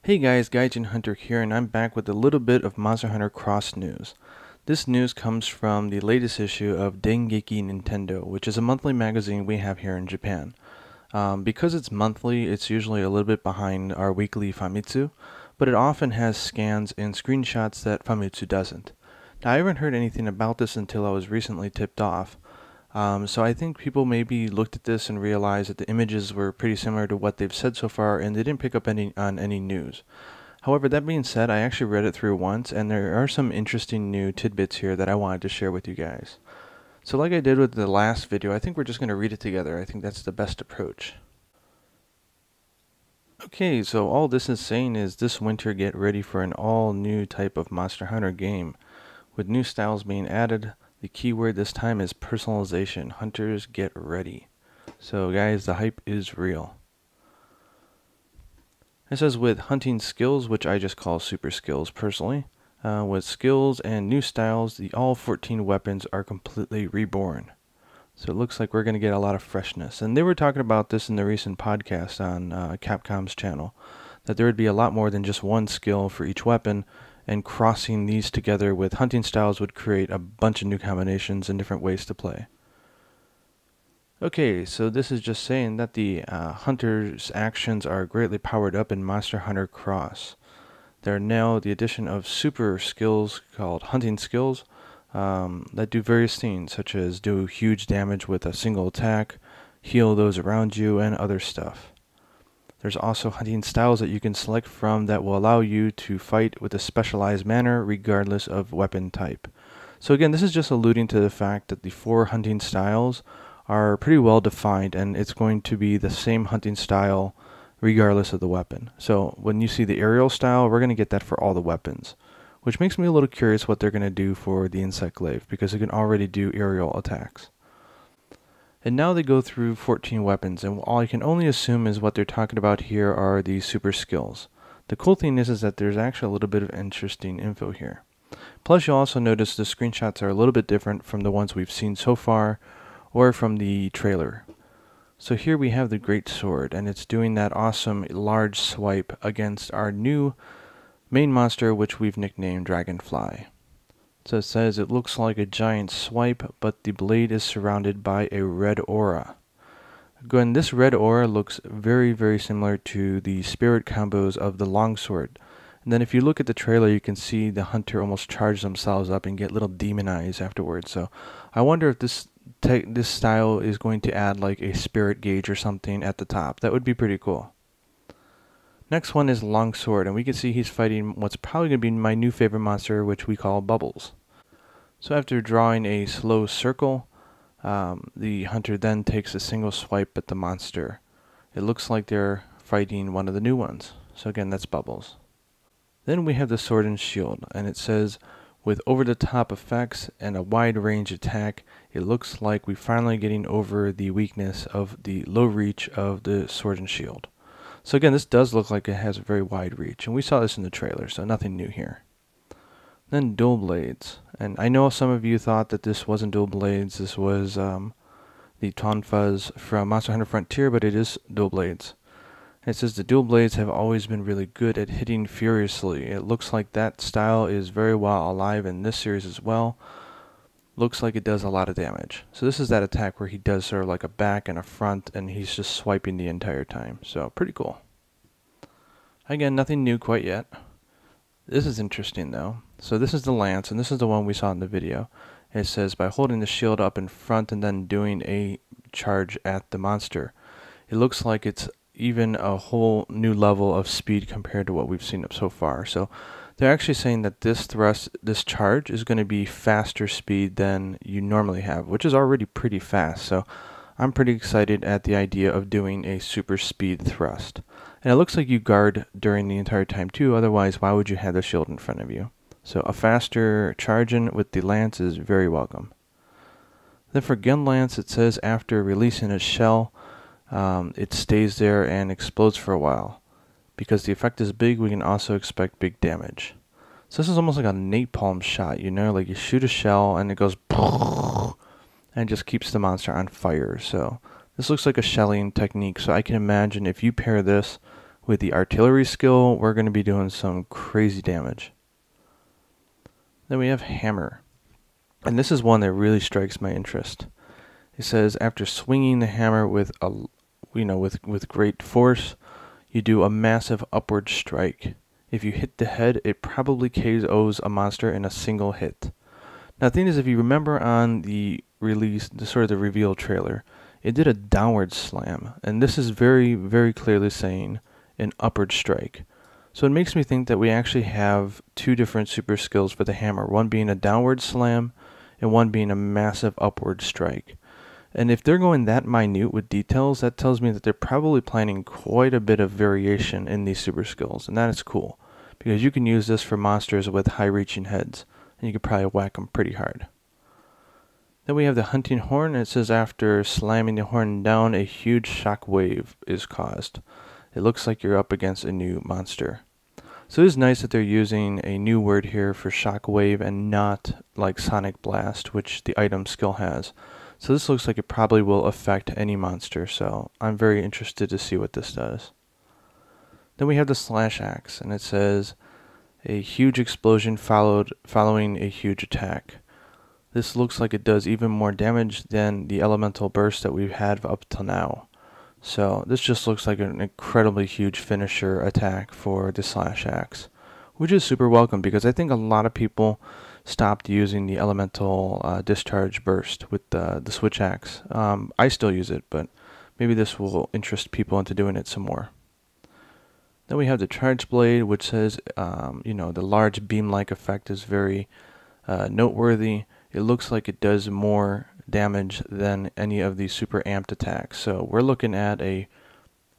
Hey guys, Gaijin Hunter here, and I'm back with a little bit of Monster Hunter Cross news. This news comes from the latest issue of Dengeki Nintendo, which is a monthly magazine we have here in Japan. Because it's monthly, it's usually a little bit behind our weekly Famitsu, but it often has scans and screenshots that Famitsu doesn't. Now, I haven't heard anything about this until I was recently tipped off. So I think people maybe looked at this and realized that the images were pretty similar to what they've said so far, and they didn't pick up on any news. However, that being said, I actually read it through once, and there are some interesting new tidbits here that I wanted to share with you guys. So like I did with the last video, I think we're just going to read it together. I think that's the best approach. Okay, so all this is saying is this winter get ready for an all new type of Monster Hunter game. With new styles being added, the keyword this time is personalization. Hunters, get ready. So guys, the hype is real. It says with hunting skills, which I just call super skills personally, with skills and new styles, all 14 weapons are completely reborn. So it looks like we're going to get a lot of freshness. And they were talking about this in the recent podcast on Capcom's channel, that there would be a lot more than just one skill for each weapon, and crossing these together with hunting styles would create a bunch of new combinations and different ways to play. Okay, so this is just saying that the hunter's actions are greatly powered up in Monster Hunter Cross. There are now the addition of super skills called hunting skills that do various things, such as do huge damage with a single attack, heal those around you, and other stuff. There's also hunting styles that you can select from that will allow you to fight with a specialized manner regardless of weapon type. So again, this is just alluding to the fact that the 4 hunting styles are pretty well defined, and it's going to be the same hunting style regardless of the weapon. So when you see the aerial style, we're going to get that for all the weapons, which makes me a little curious what they're going to do for the insect glaive, because it can already do aerial attacks. And now they go through 14 weapons, and all I can only assume is what they're talking about here are the super skills. The cool thing is that there's actually a little bit of interesting info here. Plus you'll also notice the screenshots are a little bit different from the ones we've seen so far, or from the trailer. So here we have the Great Sword, and it's doing that awesome large swipe against our new main monster, which we've nicknamed Dragonfly. So it says it looks like a giant swipe, but the blade is surrounded by a red aura. Again, this red aura looks very, very similar to the spirit combos of the longsword. And then if you look at the trailer, you can see the hunter almost charge themselves up and get little demon eyes afterwards. So I wonder if this style is going to add like a spirit gauge or something at the top. That would be pretty cool. Next one is Longsword, and we can see he's fighting what's probably going to be my new favorite monster, which we call Bubbles. So after drawing a slow circle, the hunter then takes a single swipe at the monster. It looks like they're fighting one of the new ones. So again, that's Bubbles. Then we have the Sword and Shield, and it says, with over-the-top effects and a wide-range attack, it looks like we're finally getting over the weakness of the low reach of the Sword and Shield. So again, this does look like it has a very wide reach, and we saw this in the trailer, so nothing new here. Then Dual Blades, and I know some of you thought that this wasn't Dual Blades, this was the Tonfas from Monster Hunter Frontier, but it is Dual Blades. It says the Dual Blades have always been really good at hitting furiously. It looks like that style is very well alive in this series as well. Looks like it does a lot of damage. So this is that attack where he does sort of like a back and a front, and he's just swiping the entire time. So pretty cool. Again, nothing new quite yet. This is interesting though. So this is the lance, and this is the one we saw in the video. It says by holding the shield up in front and then doing a charge at the monster, it looks like it's even a whole new level of speed compared to what we've seen up so far. So they're actually saying that this charge is going to be faster speed than you normally have, which is already pretty fast. So I'm pretty excited at the idea of doing a super speed thrust. And it looks like you guard during the entire time too, otherwise why would you have the shield in front of you? So a faster charging with the lance is very welcome. Then for Gun Lance, it says after releasing a shell, it stays there and explodes for a while. Because the effect is big, we can also expect big damage. So this is almost like a napalm shot, you know, like you shoot a shell and it goes and just keeps the monster on fire. So this looks like a shelling technique, so I can imagine if you pair this With the artillery skill, we're going to be doing some crazy damage. Then we have hammer. And this is one that really strikes my interest. It says after swinging the hammer with with great force, you do a massive upward strike. If you hit the head, it probably KOs a monster in a single hit. Now the thing is, if you remember on the release, the reveal trailer, it did a downward slam, and this is very, very clearly saying an upward strike. So it makes me think that we actually have two different super skills for the hammer, one being a downward slam and one being a massive upward strike. And if they're going that minute with details, that tells me that they're probably planning quite a bit of variation in these super skills, and that is cool, because you can use this for monsters with high-reaching heads, and you could probably whack them pretty hard. Then we have the hunting horn, and it says after slamming the horn down, a huge shock wave is caused. It looks like you're up against a new monster. So it is nice that they're using a new word here for shockwave and not like Sonic Blast, which the item skill has. So this looks like it probably will affect any monster, so I'm very interested to see what this does. Then we have the slash axe, and it says a huge explosion following a huge attack. This looks like it does even more damage than the elemental burst that we've had up till now. So this just looks like an incredibly huge finisher attack for the slash axe, which is super welcome because I think a lot of people stopped using the elemental discharge burst with the switch axe. I still use it, but maybe this will interest people into doing it some more. Then we have the charge blade, which says, the large beam-like effect is very noteworthy. It looks like it does more damage than any of the super amped attacks. So we're looking at a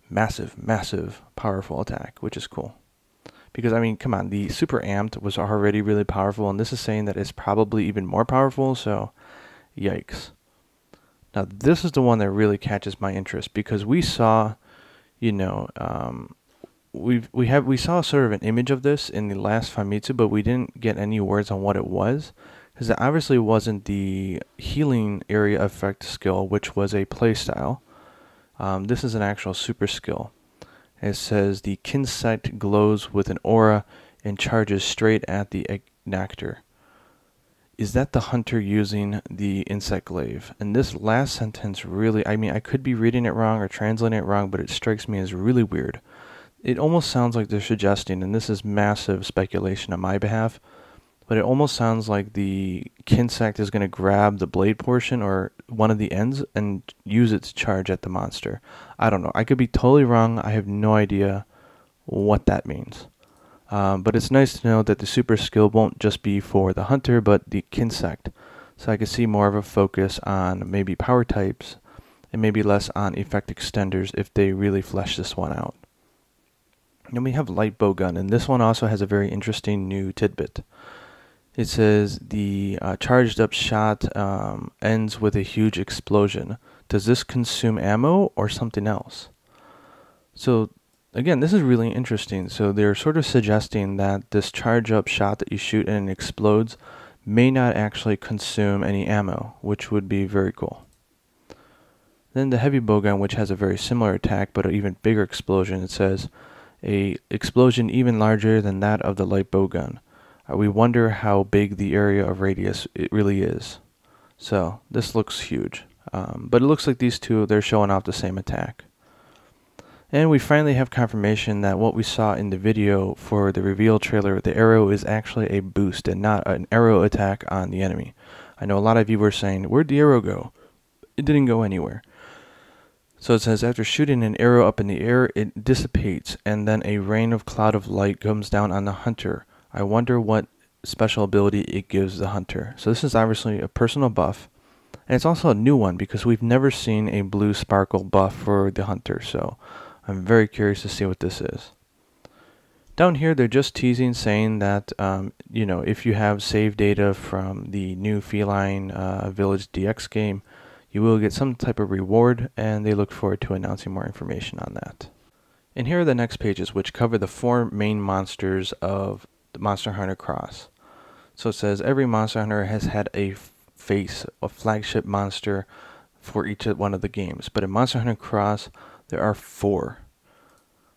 massive, massive powerful attack, which is cool. Because, I mean, come on, the super amped was already really powerful, and this is saying that it's probably even more powerful, so yikes. Now, this is the one that really catches my interest, because we saw, we saw sort of an image of this in the last Famitsu, but we didn't get any words on what it was. Because it obviously wasn't the healing area effect skill, which was a playstyle. This is an actual super skill. It says the Kinsect glows with an aura and charges straight at the Nectar. Is that the hunter using the insect glaive? And this last sentence really, I mean, I could be reading it wrong or translating it wrong, but it strikes me as really weird. It almost sounds like they're suggesting, and this is massive speculation on my behalf, but it almost sounds like the Kinsect is going to grab the blade portion or one of the ends and use it to charge at the monster. I don't know. I could be totally wrong. I have no idea what that means. But it's nice to know that the super skill won't just be for the hunter, but the Kinsect. So I could see more of a focus on maybe power types and maybe less on effect extenders if they really flesh this one out. Then we have light bow gun, and this one also has a very interesting new tidbit. It says the charged up shot ends with a huge explosion. Does this consume ammo or something else? So again, this is really interesting. So they're sort of suggesting that this charge up shot that you shoot and it explodes may not actually consume any ammo, which would be very cool. Then the heavy bowgun, which has a very similar attack but an even bigger explosion, it says a explosion even larger than that of the light bowgun. We wonder how big the area of radius it really is. So this looks huge. But it looks like these two, they're showing off the same attack. And we finally have confirmation that what we saw in the video for the reveal trailer, the arrow is actually a boost and not an arrow attack on the enemy. I know a lot of you were saying, where'd the arrow go? It didn't go anywhere. So it says after shooting an arrow up in the air, it dissipates and then a rain of cloud of light comes down on the hunter. I wonder what special ability it gives the hunter. So this is obviously a personal buff. And it's also a new one because we've never seen a blue sparkle buff for the hunter. So I'm very curious to see what this is. Down here, they're just teasing, saying that, if you have save data from the new Feline Village DX game, you will get some type of reward, and they look forward to announcing more information on that. And here are the next pages, which cover the 4 main monsters of the Monster Hunter Cross. So it says every Monster Hunter has had a flagship monster for each one of the games, but in Monster Hunter Cross there are 4.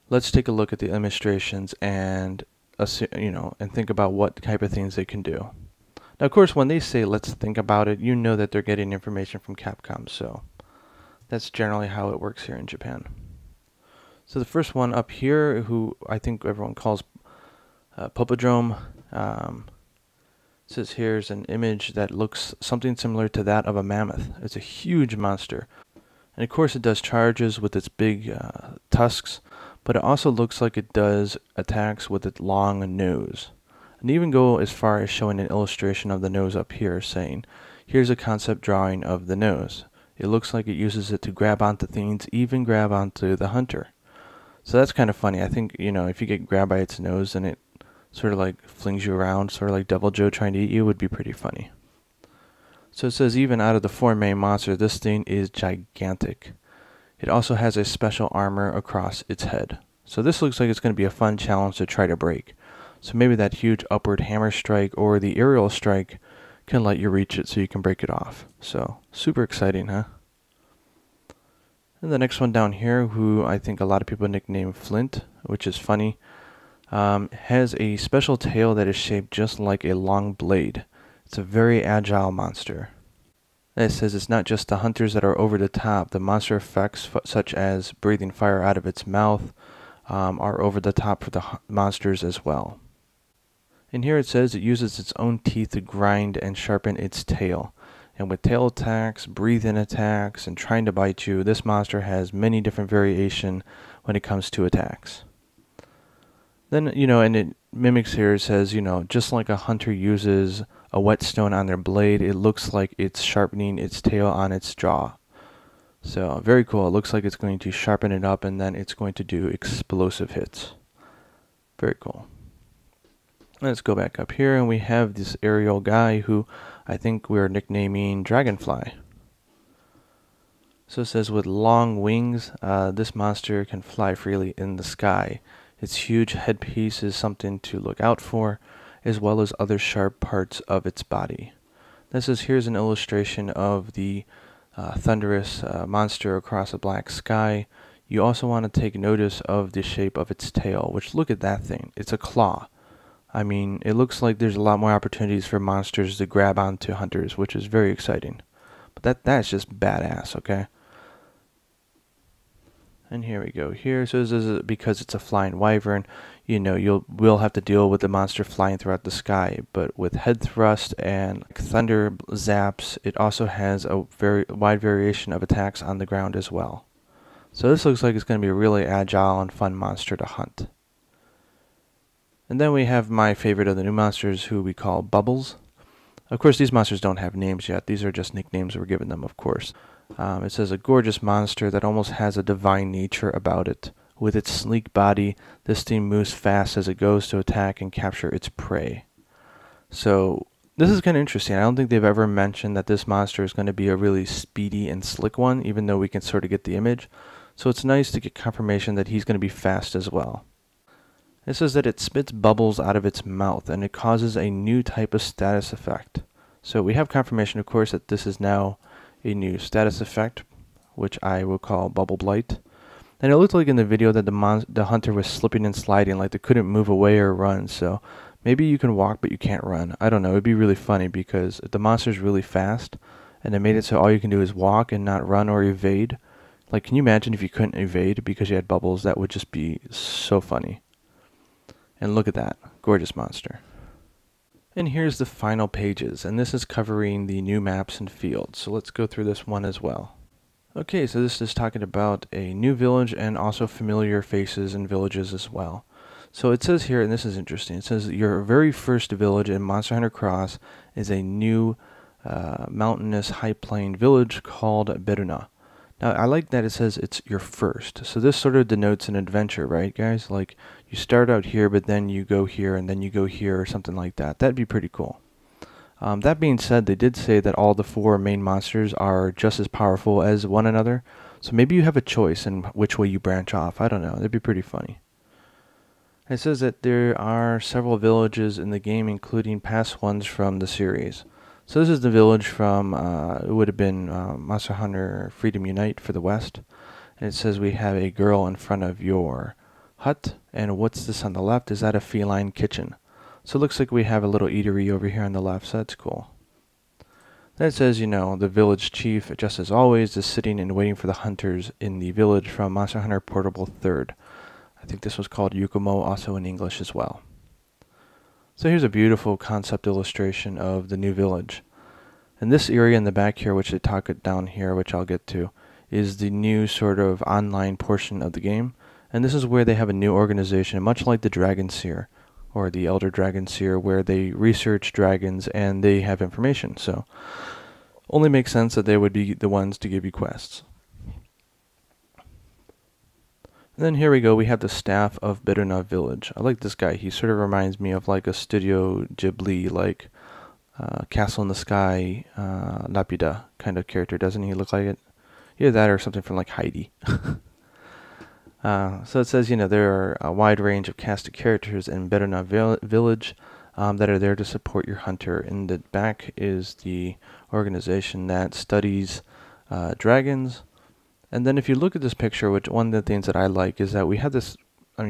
let's take a look at the illustrations and and think about what type of things they can do. Now, of course, when they say let's think about it, you know that they're getting information from Capcom, so that's generally how it works here in Japan. So the first one up here, who I think everyone calls Popodrome, says here's an image that looks something similar to that of a mammoth. It's a huge monster. And of course it does charges with its big tusks, but it also looks like it does attacks with its long nose. And even go as far as showing an illustration of the nose up here, saying, here's a concept drawing of the nose. It looks like it uses it to grab onto things, even grab onto the hunter. So that's kind of funny. I think, if you get grabbed by its nose and it sort of like flings you around, sort of like Devil Joe trying to eat you, would be pretty funny. So it says even out of the 4 main monsters, this thing is gigantic. It also has a special armor across its head. So this looks like it's going to be a fun challenge to try to break. So maybe that huge upward hammer strike or the aerial strike can let you reach it so you can break it off. So super exciting, huh? And the next one down here, who I think a lot of people nickname Flint, which is funny, has a special tail that is shaped just like a long blade. It's a very agile monster. And it says it's not just the hunters that are over the top. The monster effects, such as breathing fire out of its mouth, are over the top for the monsters as well. And here it says it uses its own teeth to grind and sharpen its tail. And with tail attacks, breathe-in attacks, and trying to bite you, this monster has many different variations when it comes to attacks. Then, and it mimics here, it says, just like a hunter uses a whetstone on their blade, it looks like it's sharpening its tail on its jaw. So, very cool. It looks like it's going to sharpen it up, and then it's going to do explosive hits. Very cool. Let's go back up here, and we have this aerial guy who I think we're nicknaming Dragonfly. So it says with long wings, this monster can fly freely in the sky. Its huge headpiece is something to look out for, as well as other sharp parts of its body. This is here's an illustration of the thunderous monster across a black sky. You also want to take notice of the shape of its tail, which look at that thing. It's a claw. I mean, it looks like there's a lot more opportunities for monsters to grab onto hunters, which is very exciting. But that's just badass, okay? And here we go. Here, so this is because it's a flying wyvern, we'll have to deal with the monster flying throughout the sky. But with head thrust and thunder zaps, it also has a very wide variation of attacks on the ground as well. So this looks like it's going to be a really agile and fun monster to hunt. And then we have my favorite of the new monsters, who we call Bubbles. Of course, these monsters don't have names yet. These are just nicknames we're giving them, of course. It says a gorgeous monster that almost has a divine nature about it. With its sleek body, this thing moves fast as it goes to attack and capture its prey. So this is kind of interesting. I don't think they've ever mentioned that this monster is going to be a really speedy and slick one, even though we can sort of get the image. So it's nice to get confirmation that he's going to be fast as well. It says that it spits bubbles out of its mouth, and it causes a new type of status effect. So we have confirmation, of course, that this is now a new status effect, which I will call Bubble Blight. And it looked like in the video that the hunter was slipping and sliding, like they couldn't move away or run. So maybe you can walk, but you can't run. I don't know. It'd be really funny because if the monster's really fast, and they made it so all you can do is walk and not run or evade. Like, can you imagine if you couldn't evade because you had bubbles? That would just be so funny. And look at that, gorgeous monster. And here's the final pages, and this is covering the new maps and fields. So let's go through this one as well. Okay, so this is talking about a new village and also familiar faces and villages as well. So it says here, and this is interesting, it says your very first village in Monster Hunter Cross is a new mountainous high plain village called Beruna. Now, I like that it says it's your first. So this sort of denotes an adventure, right, guys? Like, you start out here, but then you go here, and then you go here, or something like that. That'd be pretty cool. That being said, they did say that all the 4 main monsters are just as powerful as one another. So maybe you have a choice in which way you branch off. I don't know. That'd be pretty funny. It says that there are several villages in the game, including past ones from the series. So this is the village from, it would have been Monster Hunter Freedom Unite for the West. And it says we have a girl in front of your hut. And what's this on the left? Is that a feline kitchen? So it looks like we have a little eatery over here on the left, so that's cool. Then it says, the village chief, just as always, is sitting and waiting for the hunters in the village from Monster Hunter Portable 3rd. I think this was called Yukumo, also in English as well. So here's a beautiful concept illustration of the new village. And this area in the back here, which they talk it down here, which I'll get to, is the new sort of online portion of the game. And this is where they have a new organization, much like the Dragon Seer, or the Elder Dragon Seer, where they research dragons and they have information. So only makes sense that they would be the ones to give you quests. And then here we go, we have the staff of Beruna Village. I like this guy. He sort of reminds me of like a Studio Ghibli, like Castle in the Sky, Lapida kind of character. Doesn't he look like it? Either that or something from like Heidi. So it says, there are a wide range of cast of characters in Beruna Village that are there to support your hunter. In the back is the organization that studies dragons. And then if you look at this picture, which one of the things that I like is that we have this,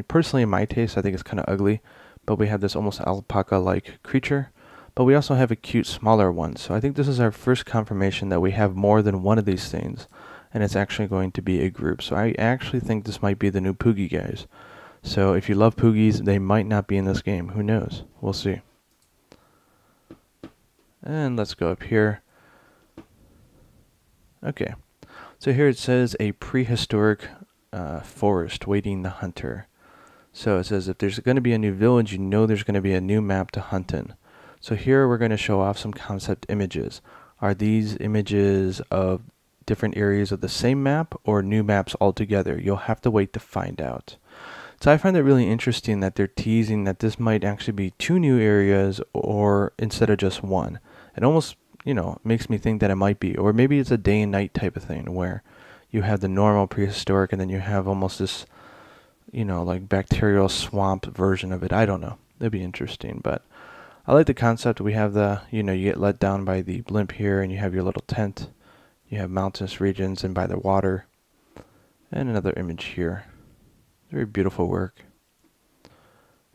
personally in my taste, I think it's kind of ugly, but we have this almost alpaca-like creature. But we also have a cute smaller one. So I think this is our first confirmation that we have more than one of these things. And it's actually going to be a group. So I actually think this might be the new Poogie guys. So if you love Poogies, they might not be in this game. Who knows? We'll see. And let's go up here. Okay. So here it says a prehistoric forest waiting the hunter. So it says if there's going to be a new village, there's going to be a new map to hunt in. So here we're going to show off some concept images. Are these images of different areas of the same map or new maps altogether? You'll have to wait to find out. So I find it really interesting that they're teasing that this might actually be 2 new areas or instead of just one. It almost, makes me think that it might be. Or maybe it's a day and night type of thing where you have the normal prehistoric and then you have almost this, like bacterial swamp version of it. I don't know. That'd be interesting. But I like the concept. We have the, you get let down by the blimp here and you have your little tent. You have mountainous regions and by the water. And another image here. Very beautiful work.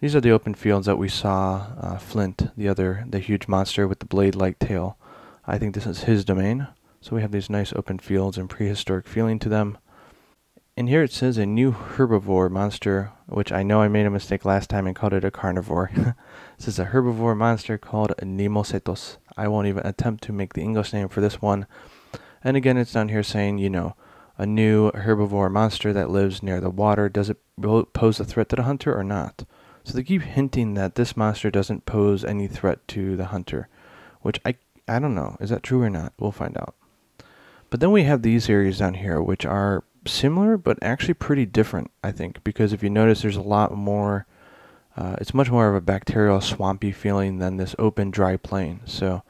These are the open fields that we saw Flint, the huge monster with the blade-like tail. I think this is his domain. So we have these nice open fields and prehistoric feeling to them. And here it says a new herbivore monster, which I know I made a mistake last time and called it a carnivore. This is a herbivore monster called Nemocetos. I won't even attempt to make the English name for this one. And again, it's down here saying, a new herbivore monster that lives near the water. Does it pose a threat to the hunter or not? So they keep hinting that this monster doesn't pose any threat to the hunter, which I don't know. Is that true or not? We'll find out. But then we have these areas down here, which are similar, but actually pretty different, I think, because if you notice, there's a lot more, it's much more of a bacterial, swampy feeling than this open, dry plain. So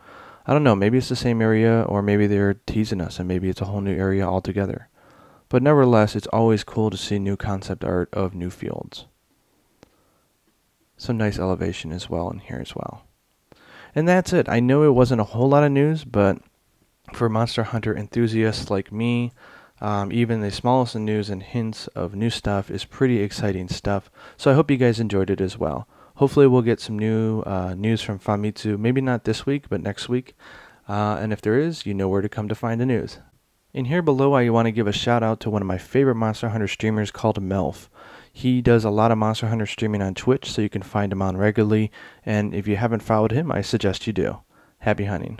I don't know, maybe it's the same area, or maybe they're teasing us, and maybe it's a whole new area altogether. But nevertheless, it's always cool to see new concept art of new fields. Some nice elevation as well in here as well. And that's it. I know it wasn't a whole lot of news, but for Monster Hunter enthusiasts like me, even the smallest of news and hints of new stuff is pretty exciting stuff. So I hope you guys enjoyed it as well. Hopefully we'll get some new news from Famitsu, maybe not this week, but next week. And if there is, you know where to come to find the news. In here below, I want to give a shout out to one of my favorite Monster Hunter streamers called Melf. He does a lot of Monster Hunter streaming on Twitch, so you can find him on regularly. And if you haven't followed him, I suggest you do. Happy hunting.